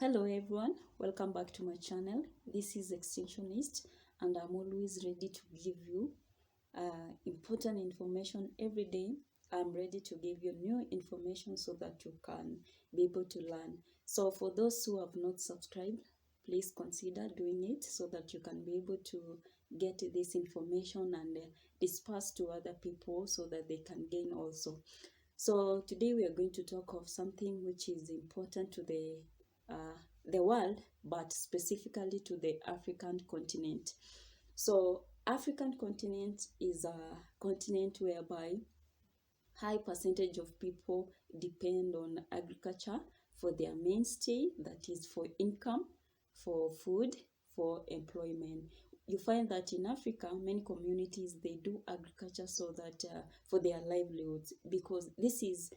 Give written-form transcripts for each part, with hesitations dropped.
Hello everyone, welcome back to my channel. This is Extinctionist and I'm always ready to give you important information every day. I'm ready to give you new information so that you can be able to learn. So for those who have not subscribed, please consider doing it so that you can be able to get this information and disperse to other people so that they can gain also. So today we are going to talk of something which is important to the world, but specifically to the African continent. So African continent is a continent whereby high percentage of people depend on agriculture for their mainstay, that is for income, for food, for employment. You find that in Africa, many communities, they do agriculture so that for their livelihoods, because this is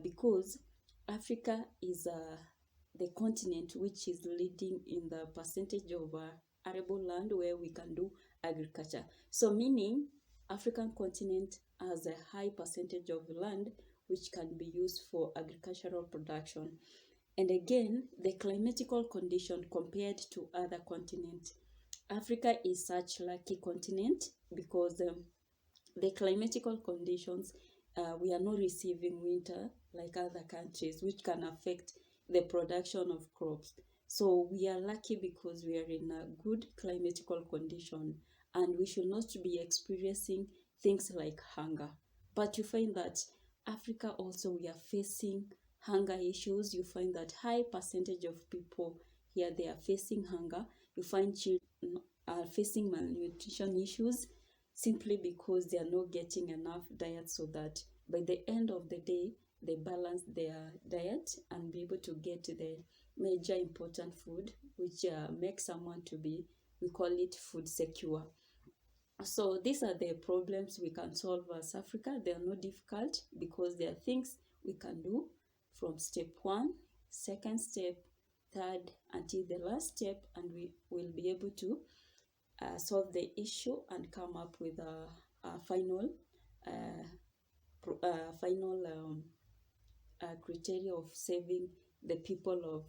because Africa is the continent which is leading in the percentage of arable land where we can do agriculture. So meaning African continent has a high percentage of land which can be used for agricultural production. And again, the climatical condition compared to other continents. Africa is such lucky continent because the climatical conditions, we are not receiving winter like other countries, which can affect the production of crops. So we are lucky because we are in a good climatical condition and we should not be experiencing things like hunger. But you find that Africa also, we are facing hunger issues. You find that high percentage of people here, they are facing hunger. You find children are facing malnutrition issues simply because they are not getting enough diet, so that by the end of the day they balance their diet and be able to get the major important food which makes someone to be, we call it food secure. So these are the problems we can solve as Africa. They are not difficult because there are things we can do from step 1, second step, third, until the last step, and we will be able to solve the issue and come up with a final criteria of saving the people of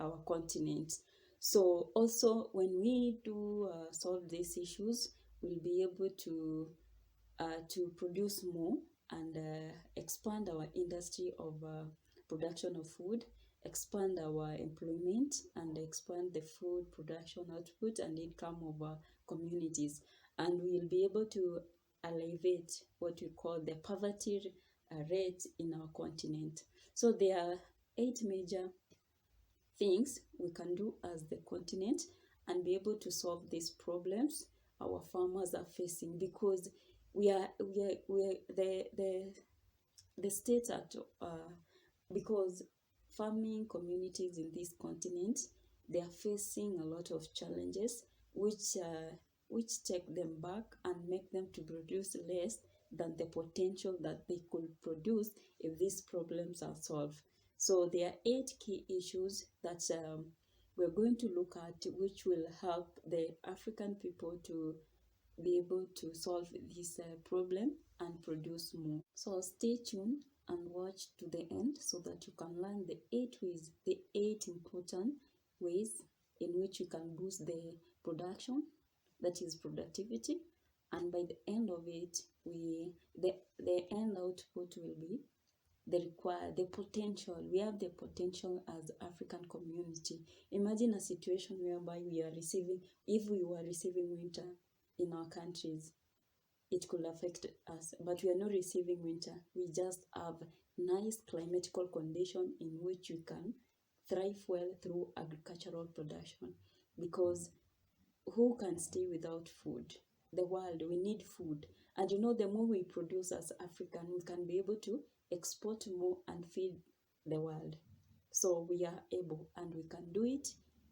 our continent. So also when we do solve these issues, we'll be able to produce more and expand our industry of production of food, expand our employment, and expand the food production output and income of our communities. And we'll be able to alleviate what we call the poverty rate in our continent. So there are 8 major things we can do as the continent and be able to solve these problems our farmers are facing, because we are the states at because farming communities in this continent, they are facing a lot of challenges which take them back and make them to produce less than the potential that they could produce if these problems are solved. So there are 8 key issues that we're going to look at, which will help the African people to be able to solve this problem and produce more. So stay tuned and watch to the end so that you can learn the 8 ways, the 8 important ways in which you can boost the production, that is productivity. And by the end of it, the end output will be the potential. We have the potential as African community. Imagine a situation whereby if we were receiving winter in our countries, it could affect us, but we are not receiving winter. We just have nice climatical condition in which we can thrive well through agricultural production, because who can stay without food? The world, we need food. And the more we produce as African, we can be able to export more and feed the world. So we are able and we can do it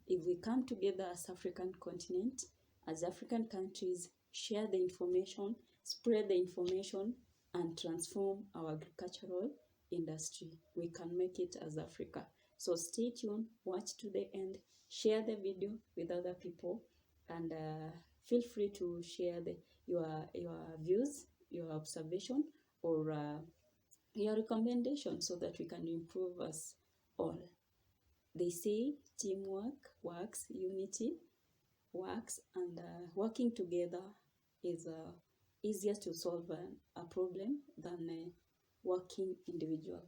if we come together as African continent, as African countries, share the information, spread the information, and transform our agricultural industry. We can make it as Africa. So stay tuned, watch to the end, share the video with other people, and feel free to share your views, your observation, or your recommendation so that we can improve us all. they say teamwork works, unity works, and working together is easier to solve a problem than working individual.